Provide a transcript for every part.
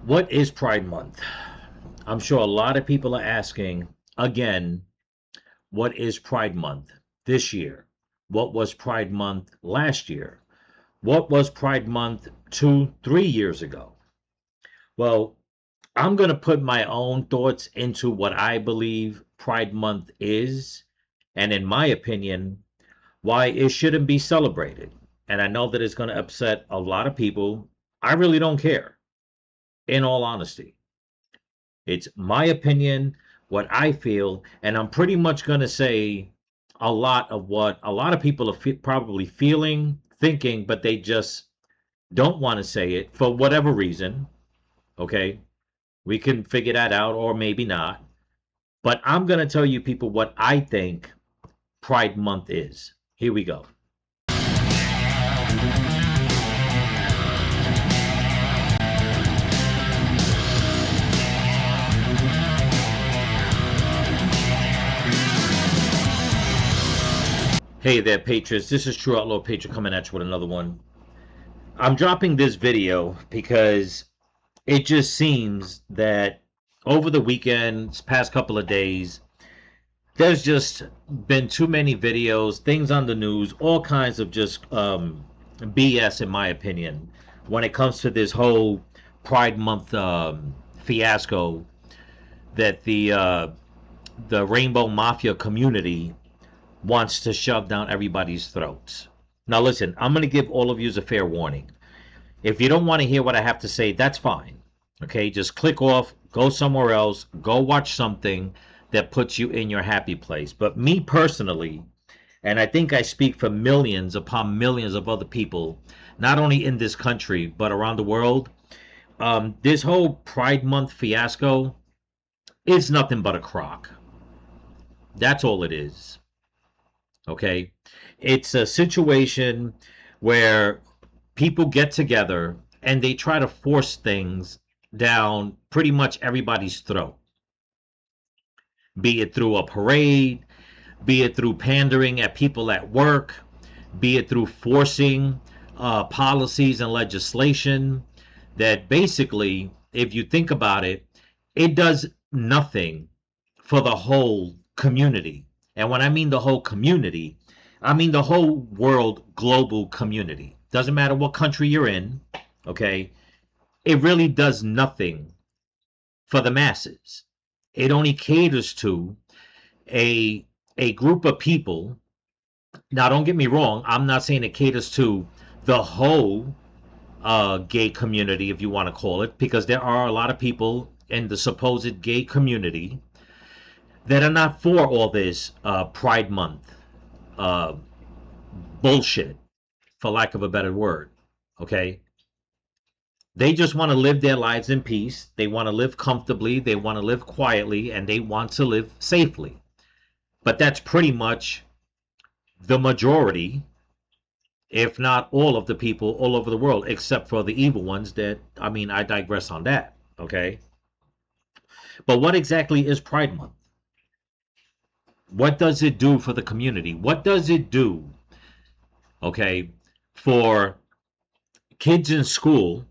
What is Pride Month? I'm sure a lot of people are asking again, what is Pride Month this year? What was Pride Month last year? What was Pride Month 2, 3 years ago? Well, I'm going to put my own thoughts into what I believe Pride Month is, and in my opinion, why it shouldn't be celebrated. And I know that it's going to upset a lot of people. I really don't care, in all honesty. It's my opinion, what I feel, and I'm pretty much going to say a lot of what a lot of people are probably feeling, thinking, but they just don't want to say it for whatever reason. Okay. We can figure that out, or maybe not. But I'm going to tell you people what I think Pride Month is. Here we go. Hey there, Patriots. This is True Outlaw Patriot coming at you with another one. I'm dropping this video because it just seems that over the weekends, past couple of days, there's just been too many videos, things on the news, all kinds of just BS, in my opinion, when it comes to this whole Pride Month fiasco that the Rainbow Mafia community wants to shove down everybody's throats. Now, listen, I'm going to give all of you a fair warning. If you don't want to hear what I have to say, that's fine. Okay, just click off, go somewhere else, go watch something that puts you in your happy place. But me personally, and I think I speak for millions upon millions of other people, not only in this country, but around the world, this whole Pride Month fiasco is nothing but a crock. That's all it is. Okay, it's a situation where people get together and they try to force things down pretty much everybody's throat, be it through a parade, be it through pandering at people at work, be it through forcing policies and legislation that basically, if you think about it, it does nothing for the whole community. And when I mean the whole community, I mean the whole world, global community. Doesn't matter what country you're in, okay? It really does nothing for the masses. It only caters to a group of people. Now, don't get me wrong. I'm not saying it caters to the whole gay community, if you want to call it, because there are a lot of people in the supposed gay community that are not for all this Pride Month uh, bullshit, for lack of a better word. Okay? They just want to live their lives in peace. They want to live comfortably. They want to live quietly, and they want to live safely. But that's pretty much the majority, if not all of the people all over the world, except for the evil ones that, I mean, I digress on that. Okay? But what exactly is Pride Month? What does it do for the community? What does it do, okay, for kids in school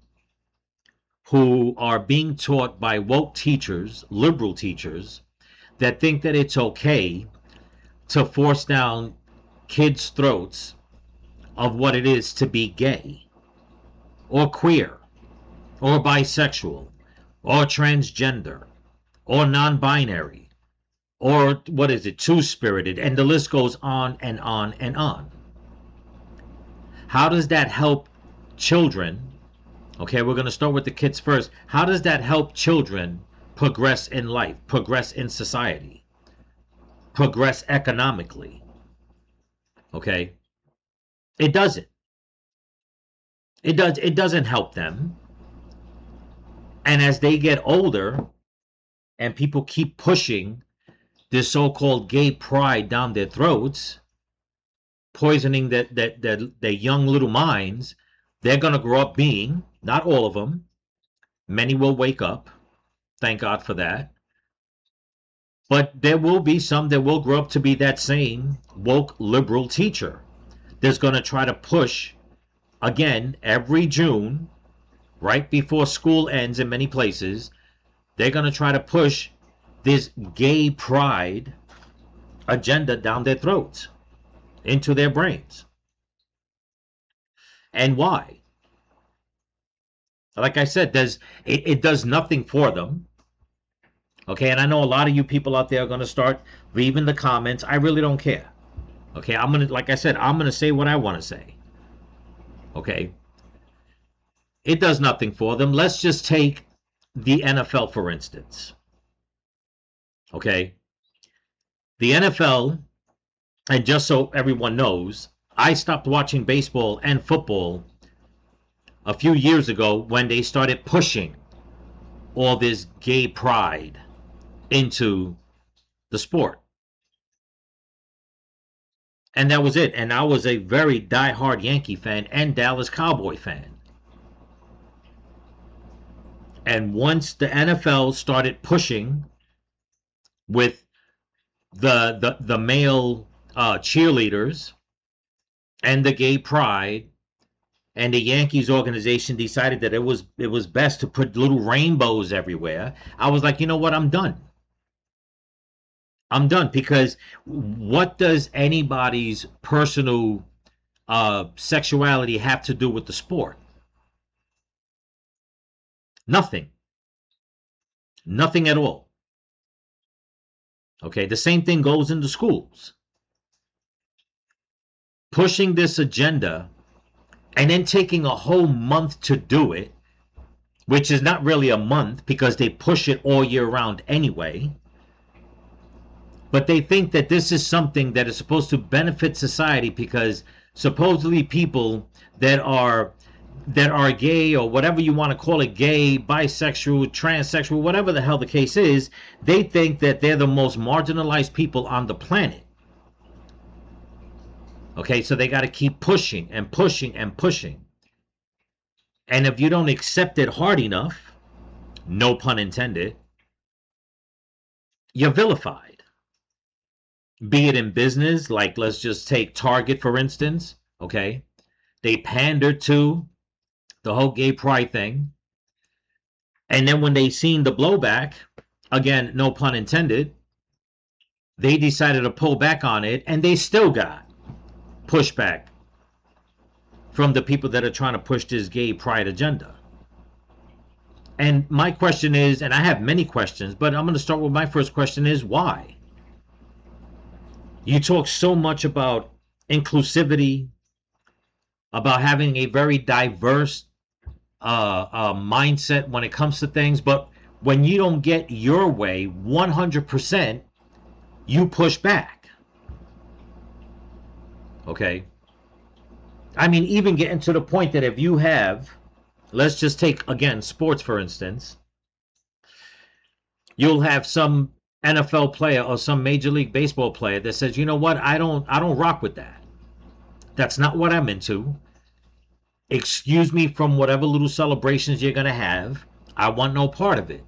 who are being taught by woke teachers, liberal teachers, that think that it's okay to force down kids' throats of what it is to be gay or queer or bisexual or transgender or non-binary or what is it, two-spirited, and the list goes on and on and on. How does that help children? Okay, we're going to start with the kids first. How does that help children progress in life, progress in society, progress economically? Okay, it doesn't. It doesn't help them. And as they get older and people keep pushing this so-called gay pride down their throats, poisoning their young little minds, they're going to grow up being, not all of them, many will wake up, thank God for that, but there will be some that will grow up to be that same woke liberal teacher that's going to try to push, again, every June, right before school ends in many places, they're going to try to push this gay pride agenda down their throats, into their brains. And why? Like I said, it does nothing for them. Okay, and I know a lot of you people out there are going to start leaving the comments. I really don't care. Okay, I'm going to, like I said, I'm going to say what I want to say. Okay, it does nothing for them. Let's just take the NFL, for instance. Okay, the NFL, and just so everyone knows, I stopped watching baseball and football a few years ago when they started pushing all this gay pride into the sport. And that was it. And I was a very diehard Yankee fan and Dallas Cowboy fan. And once the NFL started pushing with the male cheerleaders and the gay pride, and the Yankees organization decided that it was best to put little rainbows everywhere, I was like, you know what, I'm done. I'm done, because what does anybody's personal sexuality have to do with the sport? Nothing. Nothing at all. Okay, the same thing goes into schools. Pushing this agenda and then taking a whole month to do it, which is not really a month because they push it all year round anyway. But they think that this is something that is supposed to benefit society, because supposedly people that are gay, or whatever you want to call it, gay, bisexual, transsexual, whatever the hell the case is, they think that they're the most marginalized people on the planet. Okay, so they got to keep pushing and pushing and pushing. And if you don't accept it hard enough, no pun intended, you're vilified. Be it in business, like let's just take Target, for instance. Okay, they pander to the whole gay pride thing. And then when they seen the blowback, again, no pun intended, they decided to pull back on it, and they still got pushback from the people that are trying to push this gay pride agenda. And my question is, and I have many questions, but I'm going to start with my first question is, why? You talk so much about inclusivity, about having a very diverse mindset when it comes to things, but when you don't get your way 100%, you push back. Okay, I mean, even getting to the point that if you have, let's just take again sports for instance, you'll have some NFL player or some Major League Baseball player that says, you know what, I don't rock with that. That's not what I'm into. Excuse me from whatever little celebrations you're going to have. I want no part of it.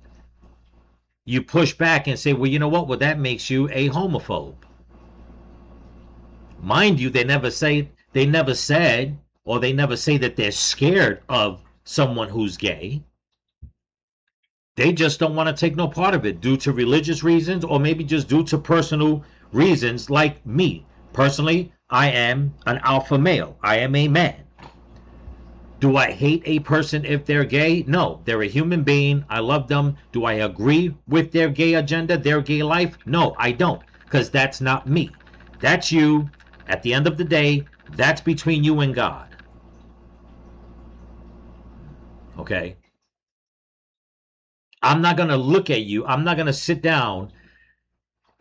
You push back and say, well, you know what? Well, that makes you a homophobe. Mind you, they never said, or they never say that they're scared of someone who's gay. They just don't want to take no part of it due to religious reasons, or maybe just due to personal reasons. Like me personally, I am an alpha male. I am a man. Do I hate a person if they're gay? No, they're a human being. I love them. Do I agree with their gay agenda, their gay life? No, I don't, because that's not me. That's you. At the end of the day, that's between you and God. Okay? I'm not going to look at you. I'm not going to sit down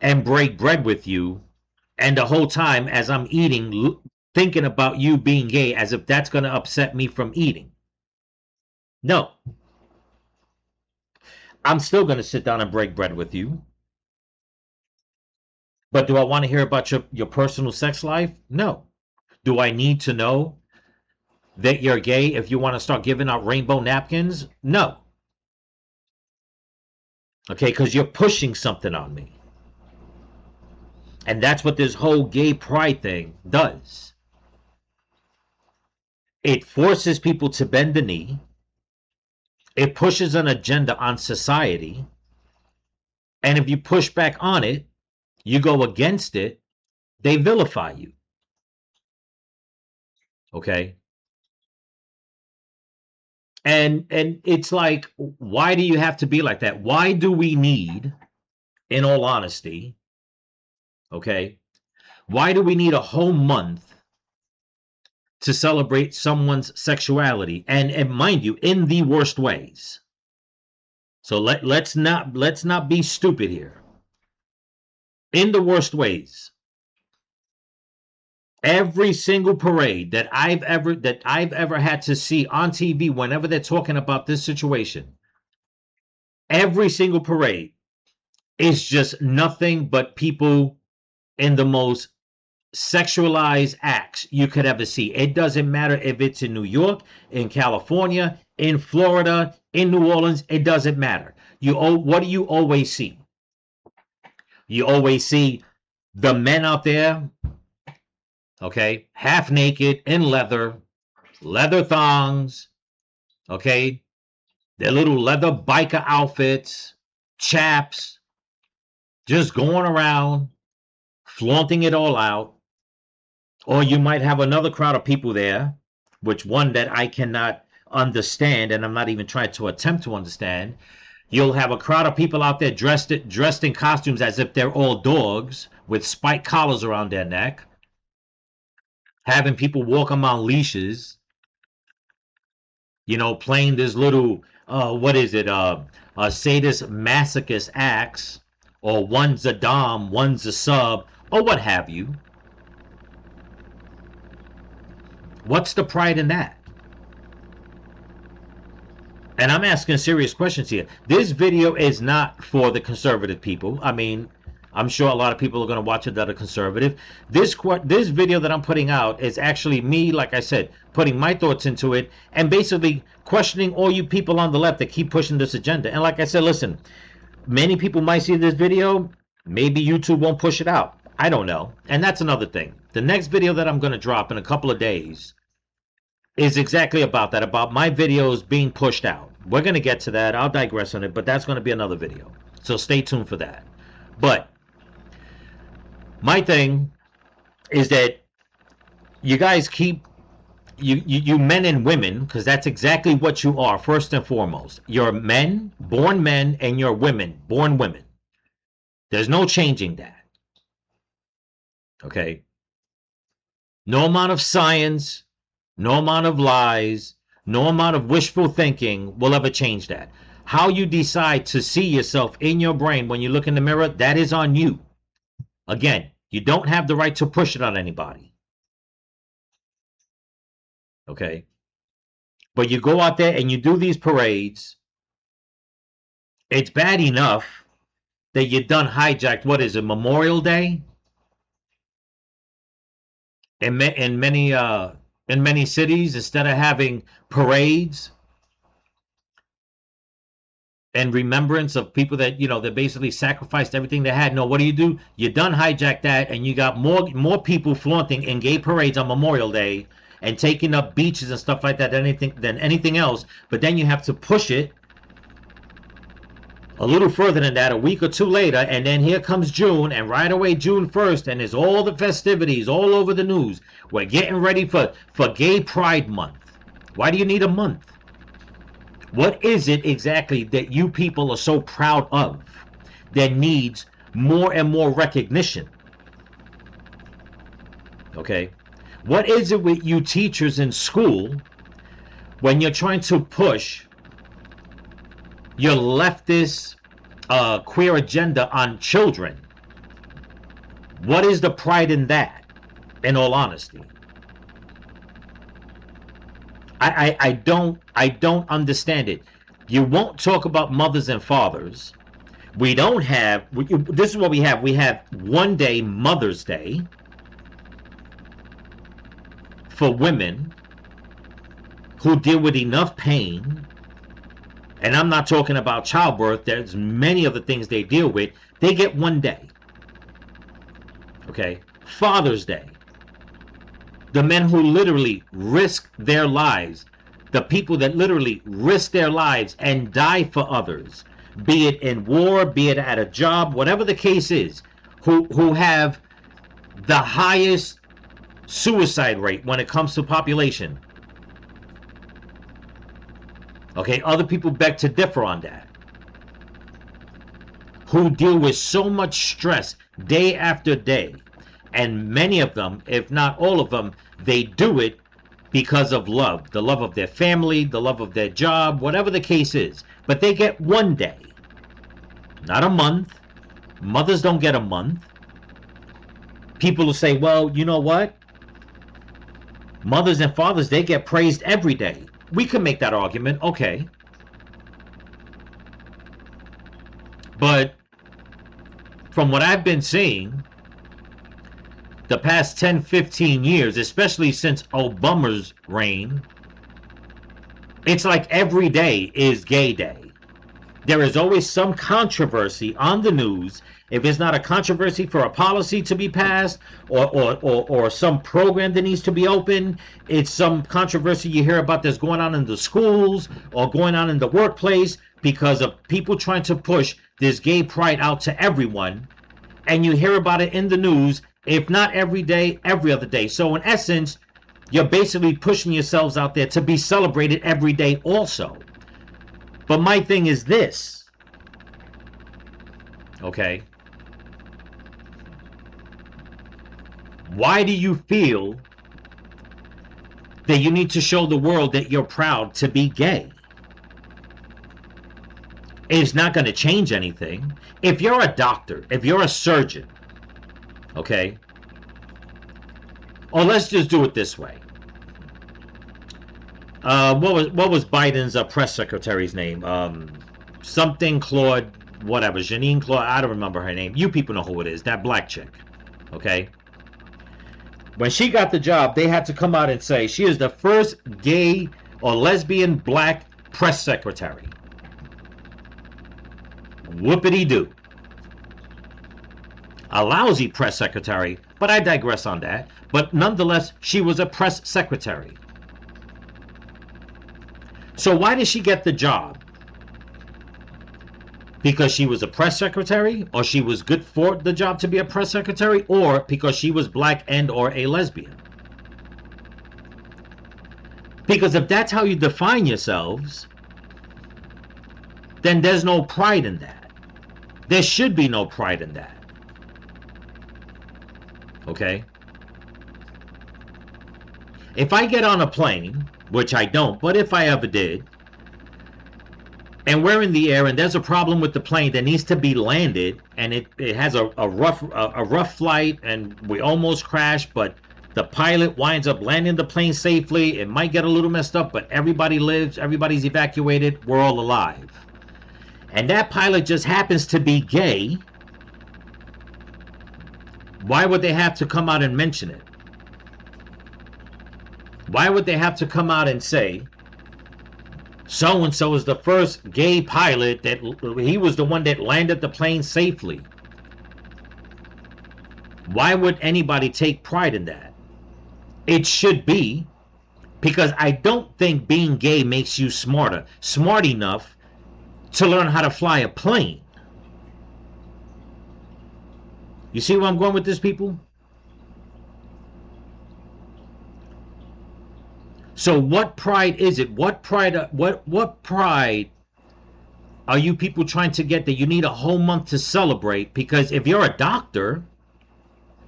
and break bread with you, and the whole time as I'm eating, thinking about you being gay, as if that's going to upset me from eating. No. I'm still going to sit down and break bread with you. But do I want to hear about your personal sex life? No. Do I need to know that you're gay if you want to start giving out rainbow napkins? No. Okay, because you're pushing something on me. And that's what this whole gay pride thing does. It forces people to bend the knee. It pushes an agenda on society. And if you push back on it, you go against it, they vilify you. Okay? And it's like, why do you have to be like that? Why do we need, in all honesty, okay, why do we need a whole month to celebrate someone's sexuality? And mind you, in the worst ways. So let's not be stupid here. In the worst ways. Every single parade that I've ever had to see on TV, whenever they're talking about this situation, every single parade is just nothing but people in the most sexualized acts you could ever see. It doesn't matter if it's in New York, in California, in Florida, in New Orleans. It doesn't matter. What do you always see? You always see the men out there, okay, half naked in leather thongs, okay, their little leather biker outfits, chaps, just going around flaunting it all out. Or you might have another crowd of people there, which one that I cannot understand, and I'm not even trying to attempt to understand. You'll have a crowd of people out there dressed in costumes as if they're all dogs with spiked collars around their neck, having people walk them on leashes, playing this little what is it, sadist masochist acts, or one's a dom, one's a sub, or what have you. What's the pride in that? And I'm asking serious questions here. This video is not for the conservative people. I mean, I'm sure a lot of people are going to watch it that are conservative. This video that I'm putting out is actually me, like I said, putting my thoughts into it and basically questioning all you people on the left that keep pushing this agenda. And like I said, listen, many people might see this video. Maybe YouTube won't push it out. I don't know. And that's another thing. The next video that I'm going to drop in a couple of days is exactly about that, about my videos being pushed out. We're going to get to that. I'll digress on it, but that's going to be another video. So stay tuned for that. But my thing is that you guys keep, you men and women, because that's exactly what you are, first and foremost. You're men, and you're women, born women. There's no changing that. Okay? No amount of science, no amount of lies, no amount of wishful thinking will ever change that. How you decide to see yourself in your brain when you look in the mirror, that is on you. Again, you don't have the right to push it on anybody. Okay? But you go out there and you do these parades. It's bad enough that you done hijacked, what is it, Memorial Day? In many cities, instead of having parades and remembrance of people that, that basically sacrificed everything they had. No, what do? You done hijack that, and you got more people flaunting in gay parades on Memorial Day and taking up beaches and stuff like that than anything else. But then you have to push it a little further than that, a week or two later, and then here comes June, and right away June 1st, and there's all the festivities all over the news. We're getting ready for Gay Pride Month. Why do you need a month? What is it exactly that you people are so proud of that needs more and more recognition? Okay? What is it with you teachers in school when you're trying to push your leftist queer agenda on children? What is the pride in that, in all honesty? I don't understand it. You won't talk about mothers and fathers. We don't have, this is what we have. We have one day, Mother's Day, for women who deal with enough pain. And I'm not talking about childbirth. There's many of the things they deal with. They get one day. Okay? Father's Day. The men who literally risk their lives. the people that literally risk their lives and die for others, be it in war, be it at a job, whatever the case is, who have the highest suicide rate when it comes to population. Okay, other people beg to differ on that. Who deal with so much stress day after day. And many of them, if not all of them, they do it because of love. The love of their family, the love of their job, whatever the case is. But they get one day, not a month. Mothers don't get a month. People will say, well, you know what? Mothers and fathers, they get praised every day. We can make that argument, okay. But from what I've been seeing, the past 10, 15 years, especially since Obama's reign, it's like every day is gay day. There is always some controversy on the news. If it's not a controversy for a policy to be passed or some program that needs to be opened, it's some controversy you hear about that's going on in the schools or going on in the workplace because of people trying to push this gay pride out to everyone. And you hear about it in the news, if not every day, every other day. So in essence, you're basically pushing yourselves out there to be celebrated every day also. But my thing is this, okay? Why do you feel that you need to show the world that you're proud to be gay? It's not going to change anything. If you're a doctor, if you're a surgeon, okay? Or let's just do it this way. What was Biden's press secretary's name? Something Claude, whatever. Janine Claude, I don't remember her name. You people know who it is. That black chick. Okay? When she got the job, they had to come out and say she is the first gay or lesbian black press secretary. Whoopity-doo. A lousy press secretary, but I digress on that. But nonetheless, she was a press secretary. So why did she get the job? Because she was a press secretary, or she was good for the job to be a press secretary, or because she was black and or a lesbian? Because if that's how you define yourselves, then there's no pride in that. There should be no pride in that. Okay? If I get on a plane, which I don't, but if I ever did, and we're in the air and there's a problem with the plane that needs to be landed, and it has a rough flight and we almost crash, but the pilot winds up landing the plane safely. It might get a little messed up, but everybody lives, everybody's evacuated, we're all alive. And that pilot just happens to be gay. Why would they have to come out and mention it? Why would they have to come out and say, so-and-so is the first gay pilot, that he was the one that landed the plane safely? Why would anybody take pride in that? It should be, because I don't think being gay makes you smart enough to learn how to fly a plane. You see where I'm going with this, people? So what pride is it? What pride are you people trying to get that you need a whole month to celebrate? Because if you're a doctor,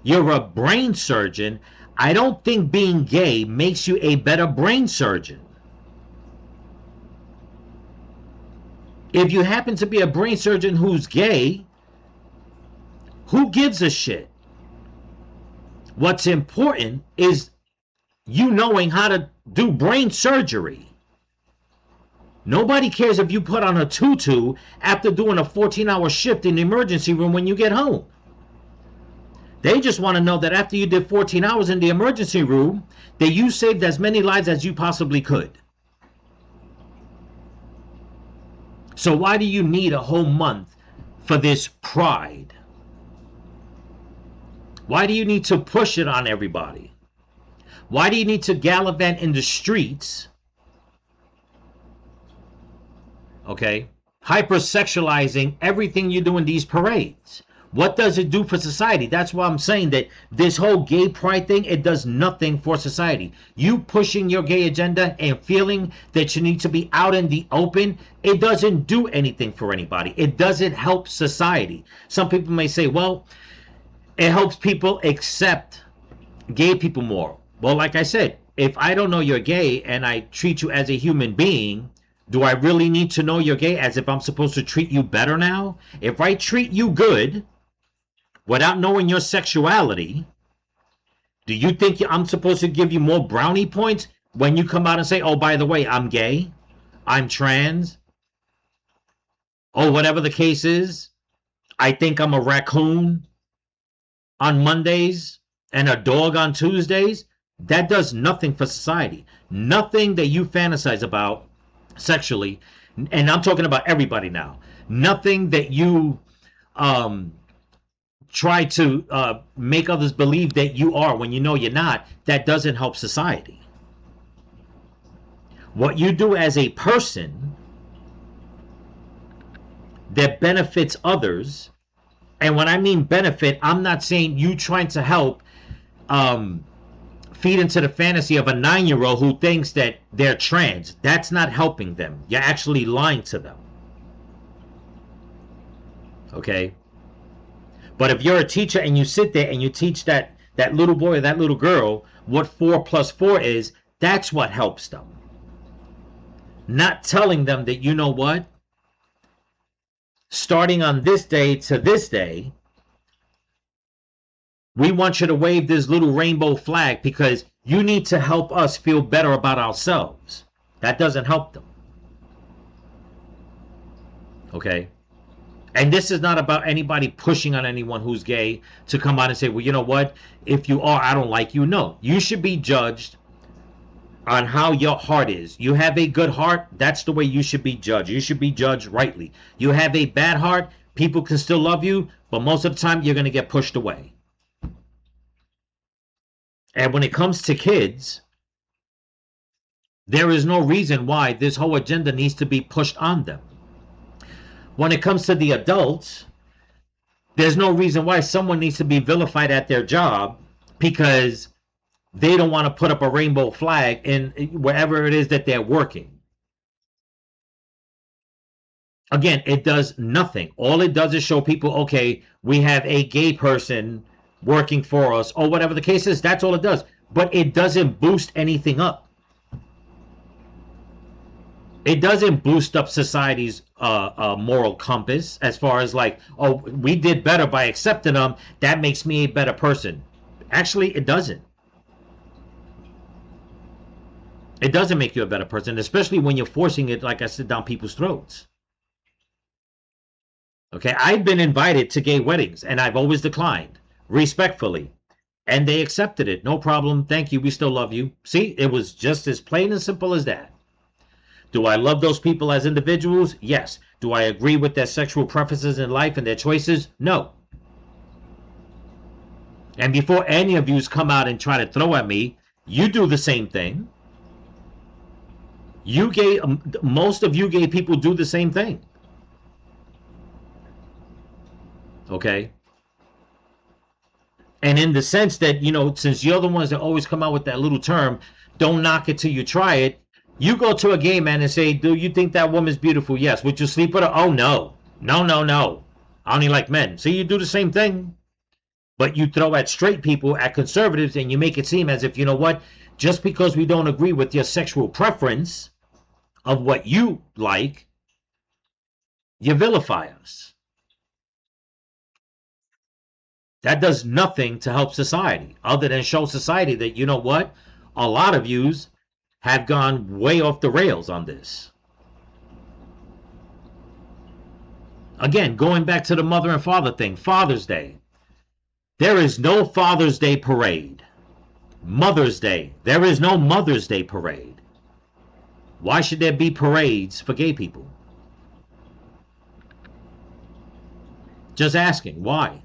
you're a brain surgeon, I don't think being gay makes you a better brain surgeon. If you happen to be a brain surgeon who's gay, who gives a shit? What's important is you knowing how to do brain surgery. Nobody cares if you put on a tutu after doing a 14-hour shift in the emergency room when you get home. They just want to know that after you did 14 hours in the emergency room, that you saved as many lives as you possibly could. So why do you need a whole month for this pride? Why do you need to push it on everybody? Why do you need to gallivant in the streets Okay? Hypersexualizing everything you do in these parades. What does it do for society? That's why I'm saying that this whole gay pride thing, it does nothing for society. You pushing your gay agenda and feeling that you need to be out in the open, it doesn't do anything for anybody. It doesn't help society. Some people may say, well, it helps people accept gay people more. Well, like I said, if I don't know you're gay and I treat you as a human being, do I really need to know you're gay as if I'm supposed to treat you better now? If I treat you good without knowing your sexuality, do you think I'm supposed to give you more brownie points when you come out and say, oh, by the way, I'm gay, I'm trans, or whatever the case is? I think I'm a raccoon on Mondays and a dog on Tuesdays. That does nothing for society. Nothing that you fantasize about sexually, and I'm talking about everybody now. Nothing that you try to make others believe that you are when you know you're not, that doesn't help society. What you do as a person that benefits others, and when I mean benefit, I'm not saying you trying to help feed into the fantasy of a 9-year-old who thinks that they're trans. That's not helping them. You're actually lying to them. Okay? But if you're a teacher and you sit there and you teach that little boy or that little girl what 4 plus 4 is, that's what helps them. Not telling them that, you know what? Starting on this day to this day, we want you to wave this little rainbow flag because you need to help us feel better about ourselves. That doesn't help them. Okay? And this is not about anybody pushing on anyone who's gay to come out and say, well, you know what? If you are, I don't like you. No. You should be judged on how your heart is. You have a good heart, that's the way you should be judged. You should be judged rightly. You have a bad heart, people can still love you, but most of the time you're going to get pushed away. And when it comes to kids, there is no reason why this whole agenda needs to be pushed on them. When it comes to the adults, there's no reason why someone needs to be vilified at their job because they don't want to put up a rainbow flag in wherever it is that they're working. Again, it does nothing. All it does is show people, okay, we have a gay person working for us, or whatever the case is. That's all it does. But it doesn't boost anything up. It doesn't boost up society's moral compass as far as like, oh, we did better by accepting them. That makes me a better person. Actually, it doesn't. It doesn't make you a better person, especially when you're forcing it, like I said, down people's throats. Okay, I've been invited to gay weddings, and I've always declined, respectfully. And they accepted it. No problem. Thank you. We still love you. See, it was just as plain and simple as that. Do I love those people as individuals? Yes. Do I agree with their sexual preferences in life and their choices? No. And before any of you come out and try to throw at me, you do the same thing. You gay, most of you gay people do the same thing. Okay? And in the sense that, you know, since you're the ones that always come out with that little term, don't knock it till you try it. You go to a gay man and say, do you think that woman's beautiful? Yes. Would you sleep with her? Oh, no. No, no, no. I only like men. See, you do the same thing. But you throw at straight people, at conservatives, and you make it seem as if, you know what, just because we don't agree with your sexual preference of what you like, you vilify us. That does nothing to help society other than show society that, you know what, a lot of yous have gone way off the rails on this. Again, going back to the mother and father thing, Father's Day. There is no Father's Day parade. Mother's Day. There is no Mother's Day parade. Why should there be parades for gay people? Just asking, why?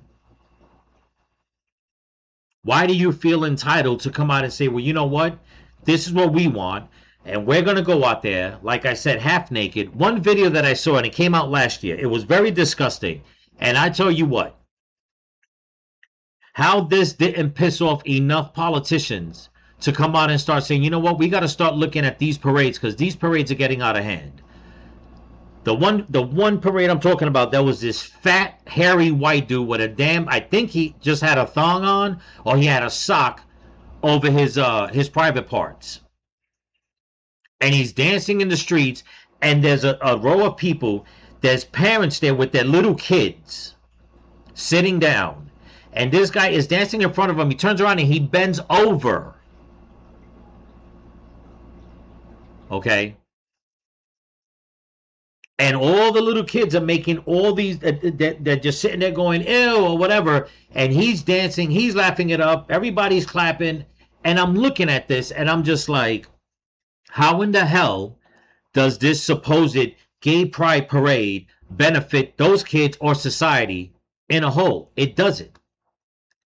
Why do you feel entitled to come out and say, well, you know what? This is what we want. And we're going to go out there, like I said, half naked. One video that I saw, and it came out last year, it was very disgusting. And I tell you what, how this didn't piss off enough politicians to come out and start saying, you know what, we got to start looking at these parades because these parades are getting out of hand. The one parade I'm talking about, there was this fat, hairy white dude with a damn, I think he just had a thong on, or he had a sock over his private parts. And he's dancing in the streets, and there's a row of people, there's parents there with their little kids sitting down, and this guy is dancing in front of him. He turns around and he bends over. Okay? And all the little kids are making all these, they're just sitting there going, ew, or whatever. And he's dancing, he's laughing it up, everybody's clapping. And I'm looking at this and I'm just like, how in the hell does this supposed gay pride parade benefit those kids or society in a whole? It doesn't.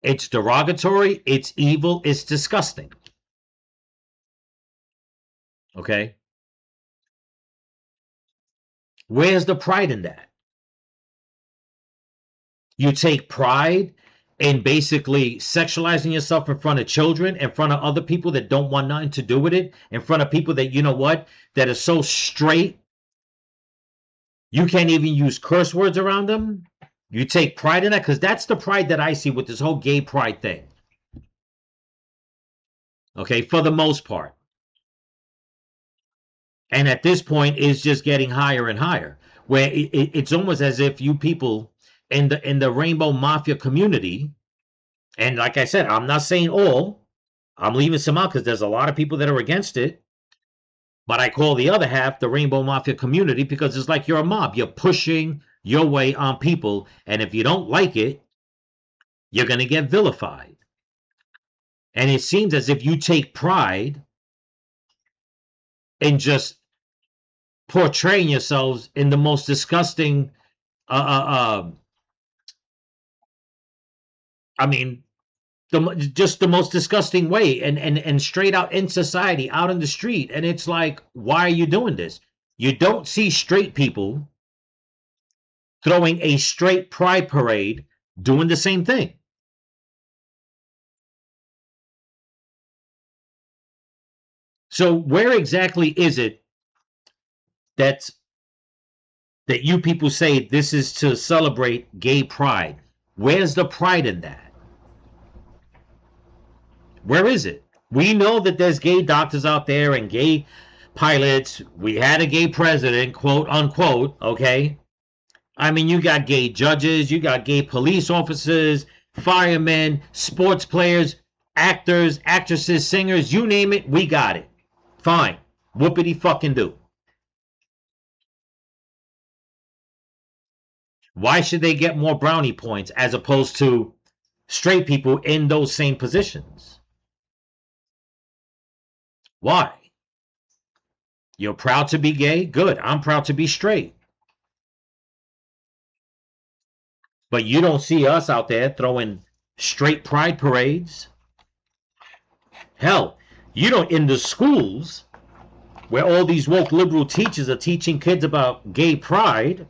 It's derogatory, it's evil, it's disgusting. Okay? Where's the pride in that? You take pride in basically sexualizing yourself in front of children, in front of other people that don't want nothing to do with it, in front of people that, you know what, that are so straight, you can't even use curse words around them. You take pride in that, because that's the pride that I see with this whole gay pride thing. Okay, for the most part. And at this point, it's just getting higher and higher, where it's almost as if you people in the Rainbow Mafia community, and like I said, I'm not saying all, I'm leaving some out because there's a lot of people that are against it, but I call the other half the Rainbow Mafia community because it's like you're a mob. You're pushing your way on people, and if you don't like it, you're going to get vilified. And it seems as if you take pride in just portraying yourselves in the most disgusting, I mean, just the most disgusting way, and straight out in society, out in the street. And it's like, why are you doing this? You don't see straight people throwing a straight pride parade doing the same thing. So where exactly is it that you people say this is to celebrate gay pride? Where's the pride in that? Where is it? We know that there's gay doctors out there and gay pilots. We had a gay president, quote unquote, okay? I mean, you got gay judges, you got gay police officers, firemen, sports players, actors, actresses, singers, you name it, we got it. Fine. Whoopity fucking do. Why should they get more brownie points as opposed to straight people in those same positions? Why? You're proud to be gay? Good. I'm proud to be straight. But you don't see us out there throwing straight pride parades. Hell, you don't, in the schools where all these woke liberal teachers are teaching kids about gay pride,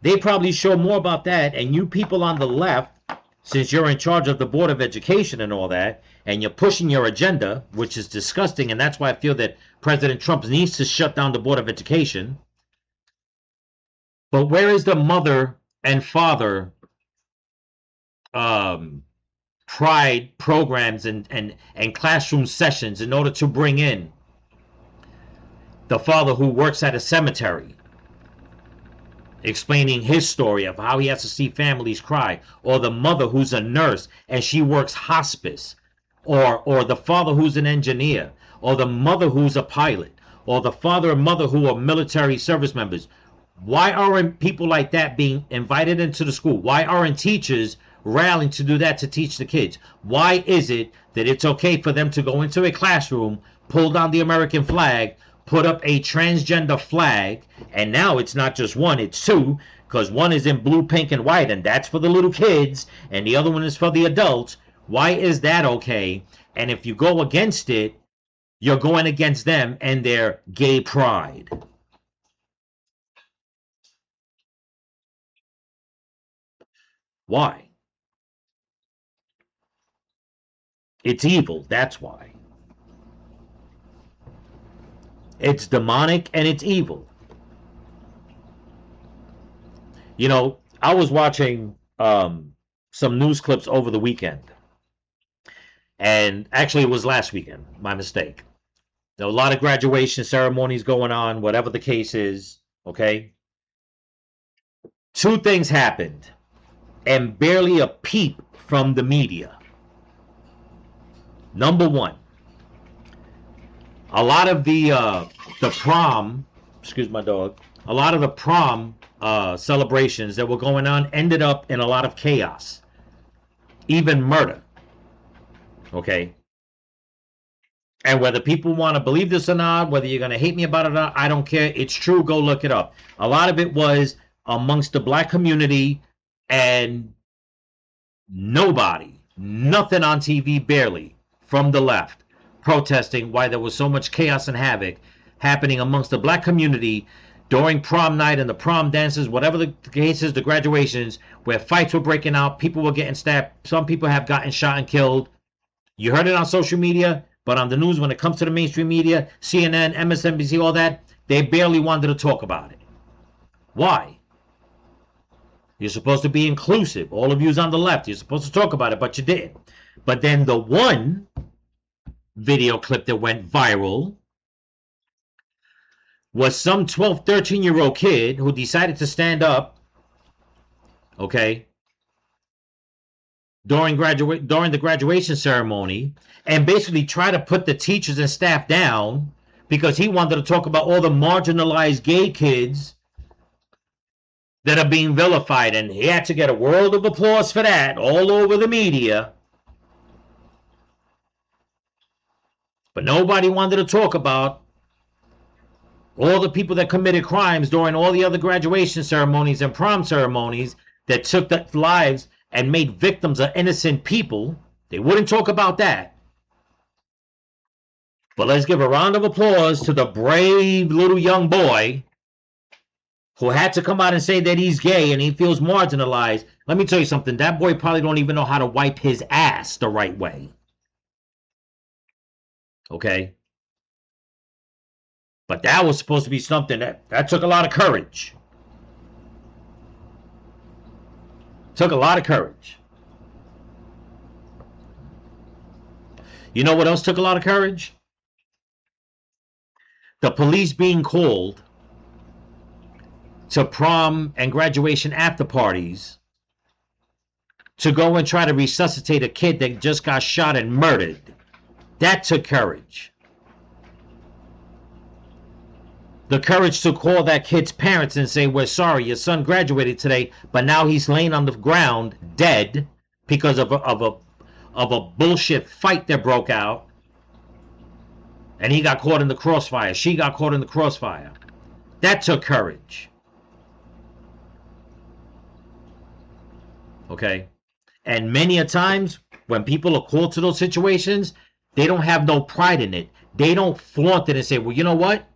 they probably show more about that. And you people on the left, since you're in charge of the Board of Education and all that, and you're pushing your agenda, which is disgusting, and that's why I feel that President Trump needs to shut down the Board of Education. But where is the mother and father pride programs and classroom sessions in order to bring in the father who works at a cemetery, explaining his story of how he has to see families cry, or the mother who's a nurse and she works hospice, or the father who's an engineer, or the mother who's a pilot, or the father and mother who are military service members? Why aren't people like that being invited into the school? Why aren't teachers rallying to do that, to teach the kids? Why is it that it's okay for them to go into a classroom, pull down the American flag, put up a transgender flag, and now it's not just one, it's two, because one is in blue, pink, and white, and that's for the little kids, and the other one is for the adults? Why is that okay? And if you go against it, you're going against them and their gay pride. Why? It's evil. That's why. It's demonic and it's evil. You know, I was watching some news clips over the weekend. And actually, it was last weekend. My mistake. There were a lot of graduation ceremonies going on, whatever the case is. Okay. Two things happened, and barely a peep from the media. Number one, a lot of the prom, excuse my dog, a lot of the prom celebrations that were going on ended up in a lot of chaos, even murder. Okay. And whether people want to believe this or not, whether you're going to hate me about it or not, I don't care. It's true. Go look it up. A lot of it was amongst the black community, and nobody, nothing on TV, barely, from the left, protesting why there was so much chaos and havoc happening amongst the black community during prom night and the prom dances, whatever the case is, the graduations, where fights were breaking out, people were getting stabbed, some people have gotten shot and killed. You heard it on social media, but on the news, when it comes to the mainstream media, CNN, MSNBC, all that, they barely wanted to talk about it. Why? You're supposed to be inclusive. All of you's on the left. You're supposed to talk about it, but you didn't. But then the one video clip that went viral was some 12, 13-year-old kid who decided to stand up, okay, during the graduation ceremony, and basically try to put the teachers and staff down because he wanted to talk about all the marginalized gay kids that are being vilified, and he had to get a world of applause for that all over the media. But nobody wanted to talk about all the people that committed crimes during all the other graduation ceremonies and prom ceremonies that took the lives and made victims of innocent people. They wouldn't talk about that. But let's give a round of applause to the brave little young boy who had to come out and say that he's gay and he feels marginalized. Let me tell you something. That boy probably don't even know how to wipe his ass the right way. Okay? But that was supposed to be something that took a lot of courage. Took a lot of courage. You know what else took a lot of courage? The police being called to prom and graduation after parties to go and try to resuscitate a kid that just got shot and murdered. That took courage. The courage to call that kid's parents and say, we're sorry, your son graduated today, but now he's laying on the ground dead because of a bullshit fight that broke out, and he got caught in the crossfire. She got caught in the crossfire. That took courage. Okay? And many a times when people are called to those situations, they don't have no pride in it. They don't flaunt it and say, well, you know what?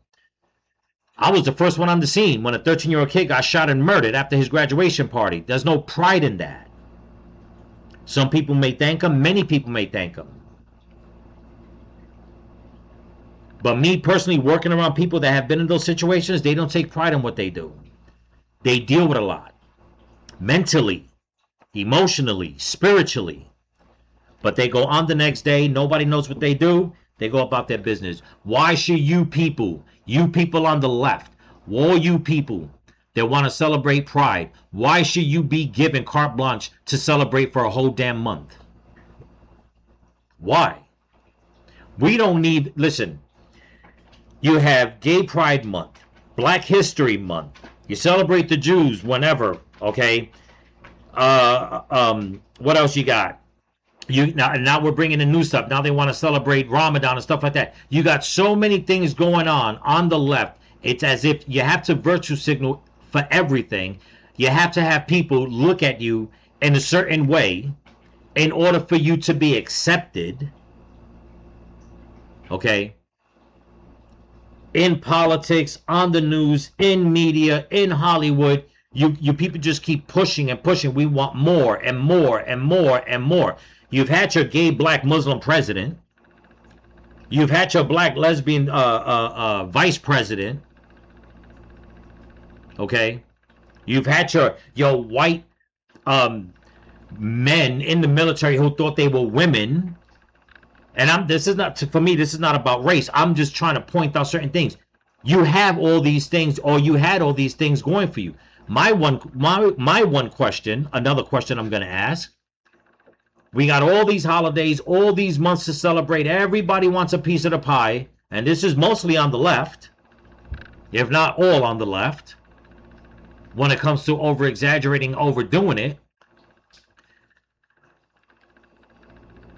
I was the first one on the scene when a 13-year-old kid got shot and murdered after his graduation party. There's no pride in that. Some people may thank him. Many people may thank him. But me personally, working around people that have been in those situations, they don't take pride in what they do. They deal with a lot. Mentally, emotionally, spiritually. But they go on the next day. Nobody knows what they do. They go about their business. Why should you people on the left, all you people that want to celebrate pride, why should you be given carte blanche to celebrate for a whole damn month? Why? We don't need, listen, you have Gay Pride Month, Black History Month. You celebrate the Jews whenever, okay? What else you got? Now we're bringing in new stuff. Now they want to celebrate Ramadan and stuff like that. You got so many things going on the left. It's as if you have to virtue signal for everything. You have to have people look at you in a certain way in order for you to be accepted. Okay? In politics, on the news, in media, in Hollywood, you people just keep pushing and pushing. We want more and more and more and more. You've had your gay black Muslim president. You've had your black lesbian vice president. Okay? You've had your white um, men in the military who thought they were women. And this is not, for me, this is not about race. I'm just trying to point out certain things. You have all these things, or you had all these things going for you. My one question, another question I'm going to ask. We got all these holidays, all these months to celebrate. Everybody wants a piece of the pie, and this is mostly on the left, if not all on the left, when it comes to over exaggerating, overdoing it.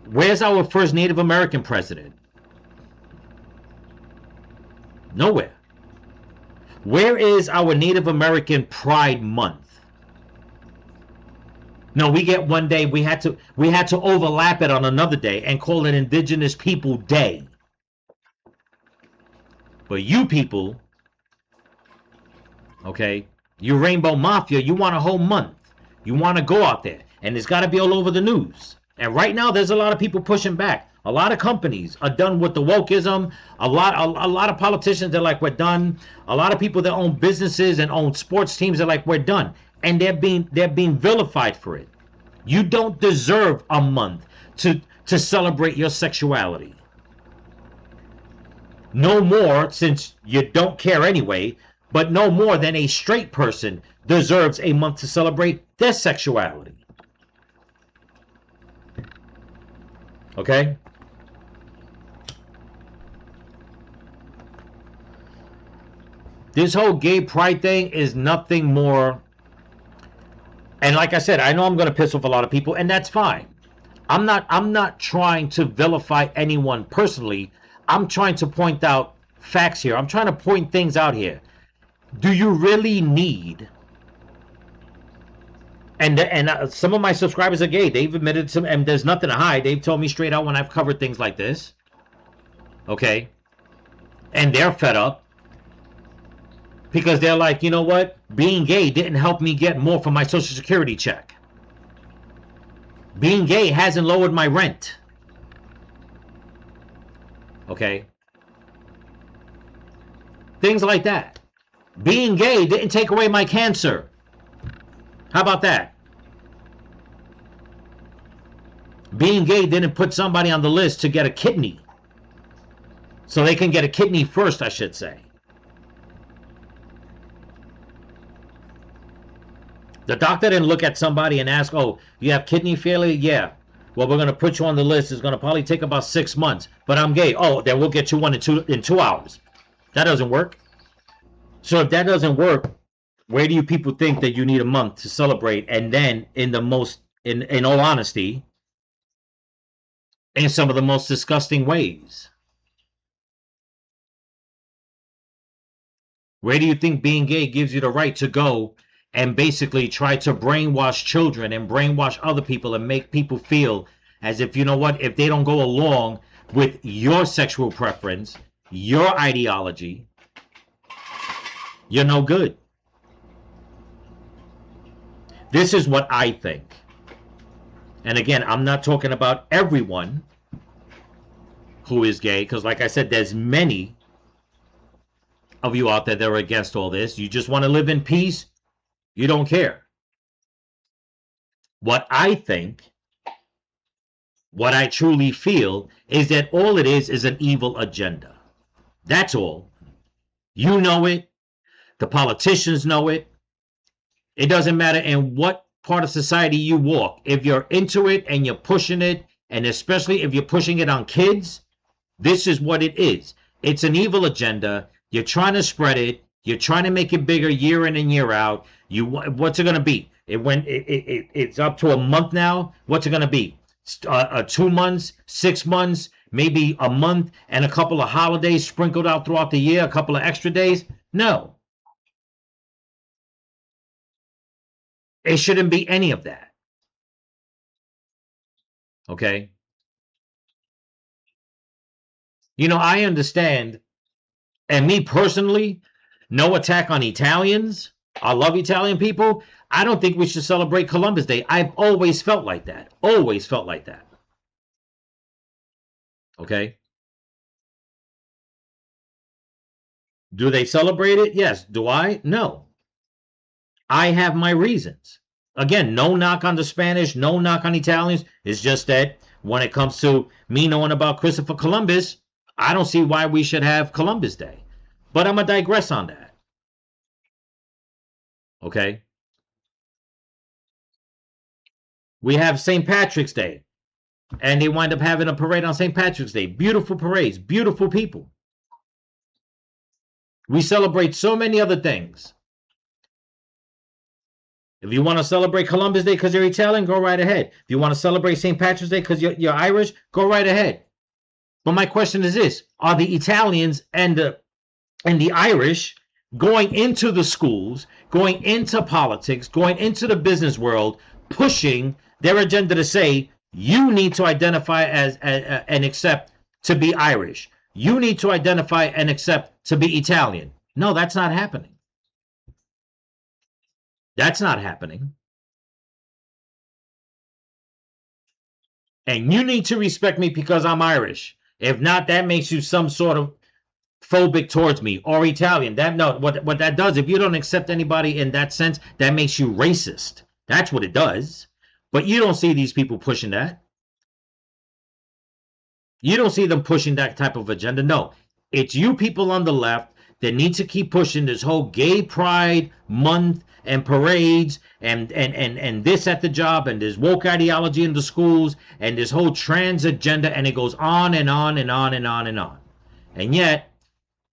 Where's our first Native American president? Nowhere. Where is our Native American Pride Month? No, we get one day. We had to overlap it on another day and call it Indigenous People Day. But you people, okay, you Rainbow Mafia, you want a whole month. You want to go out there, and it's got to be all over the news. And right now, there's a lot of people pushing back. A lot of companies are done with the wokeism. A lot of politicians are like, we're done. A lot of people that own businesses and own sports teams are like, we're done. And they're being vilified for it. You don't deserve a month to celebrate your sexuality. No more, since you don't care anyway, but no more than a straight person deserves a month to celebrate their sexuality. Okay? This whole gay pride thing is nothing more. And like I said, I know I'm going to piss off a lot of people, and that's fine. I'm not trying to vilify anyone personally. I'm trying to point out facts here. I'm trying to point things out here. Do you really need? And some of my subscribers are gay. They've admitted some, and there's nothing to hide. They've told me straight out when I've covered things like this. Okay, and they're fed up because they're like, you know what? Being gay didn't help me get more from my Social Security check. Being gay hasn't lowered my rent. Okay, things like that. Being gay didn't take away my cancer. How about that? Being gay didn't put somebody on the list to get a kidney. So they can get a kidney first, I should say. The doctor didn't look at somebody and ask, oh, you have kidney failure? Yeah. Well, we're going to put you on the list. It's going to probably take about 6 months. But I'm gay. Oh, then we'll get you one in 2 hours. That doesn't work. So if that doesn't work, where do you people think that you need a month to celebrate? And then in all honesty, in some of the most disgusting ways, where do you think being gay gives you the right to go and basically try to brainwash children and brainwash other people and make people feel as if, you know what, if they don't go along with your sexual preference, your ideology, you're no good? This is what I think. And again, I'm not talking about everyone who is gay, because like I said, there's many of you out there that are against all this. You just want to live in peace. You don't care. What I think, what I truly feel, is that all it is an evil agenda. That's all. You know it. The politicians know it. It doesn't matter in what part of society you walk. If you're into it and you're pushing it, and especially if you're pushing it on kids, this is what it is. It's an evil agenda. You're trying to spread it. You're trying to make it bigger year in and year out. What's it going to be? It's up to a month now. What's it going to be? 2 months, 6 months, maybe a month, and a couple of holidays sprinkled out throughout the year, a couple of extra days? No. It shouldn't be any of that. Okay? You know, I understand, and me personally, no attack on Italians. I love Italian people. I don't think we should celebrate Columbus Day. I've always felt like that. Always felt like that. Okay? Do they celebrate it? Yes. Do I? No. I have my reasons. Again, no knock on the Spanish, no knock on Italians. It's just that when it comes to me knowing about Christopher Columbus, I don't see why we should have Columbus Day. But I'm going to digress on that. Okay? We have St. Patrick's Day, and they wind up having a parade on St. Patrick's Day. Beautiful parades, beautiful people. We celebrate so many other things. If you want to celebrate Columbus Day because you're Italian, go right ahead. If you want to celebrate St. Patrick's Day because you're Irish, go right ahead. But my question is this: are the Italians and the Irish going into the schools, going into politics, going into the business world, pushing their agenda to say you need to identify as and accept to be Irish? You need to identify and accept to be Italian. No, that's not happening. That's not happening. And you need to respect me because I'm Irish. If not, that makes you some sort of phobic towards me, or Italian. That no, what that does, if you don't accept anybody in that sense, that makes you racist. That's what it does. But you don't see these people pushing that. You don't see them pushing that type of agenda. No, it's you people on the left that need to keep pushing this whole gay pride month and parades and this at the job and this woke ideology in the schools and this whole trans agenda, and it goes on and on and on and on and on. And yet,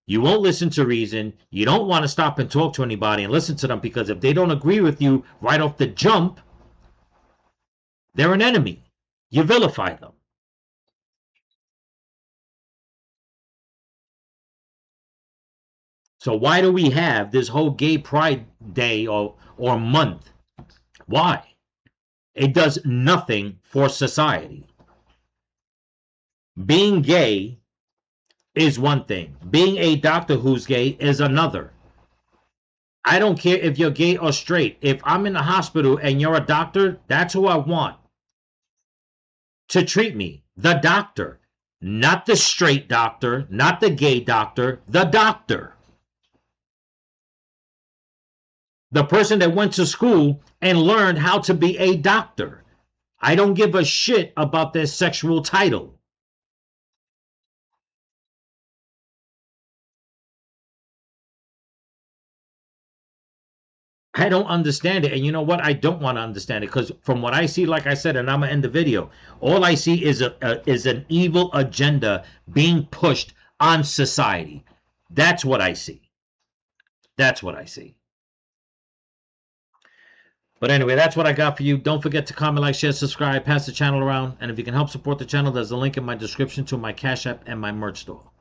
you won't listen to reason. You don't want to stop and talk to anybody and listen to them, because if they don't agree with you right off the jump, they're an enemy. You vilify them. So why do we have this whole gay pride day or month? Why? It does nothing for society. Being gay is one thing. Being a doctor who's gay is another. I don't care if you're gay or straight. If I'm in the hospital and you're a doctor, that's who I want to treat me. The doctor. Not the straight doctor, not the gay doctor, the doctor. The person that went to school and learned how to be a doctor. I don't give a shit about their sexual title. I don't understand it. And you know what? I don't want to understand it, because from what I see, like I said, and I'm going to end the video, all I see is an evil agenda being pushed on society. That's what I see. That's what I see. But anyway, that's what I got for you. Don't forget to comment, like, share, subscribe, pass the channel around. And if you can help support the channel, there's a link in my description to my Cash App and my merch store.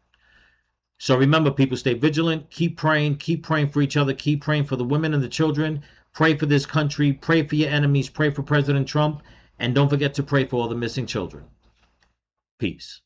So remember, people, stay vigilant. Keep praying for each other. Keep praying for the women and the children. Pray for this country. Pray for your enemies. Pray for President Trump. And don't forget to pray for all the missing children. Peace.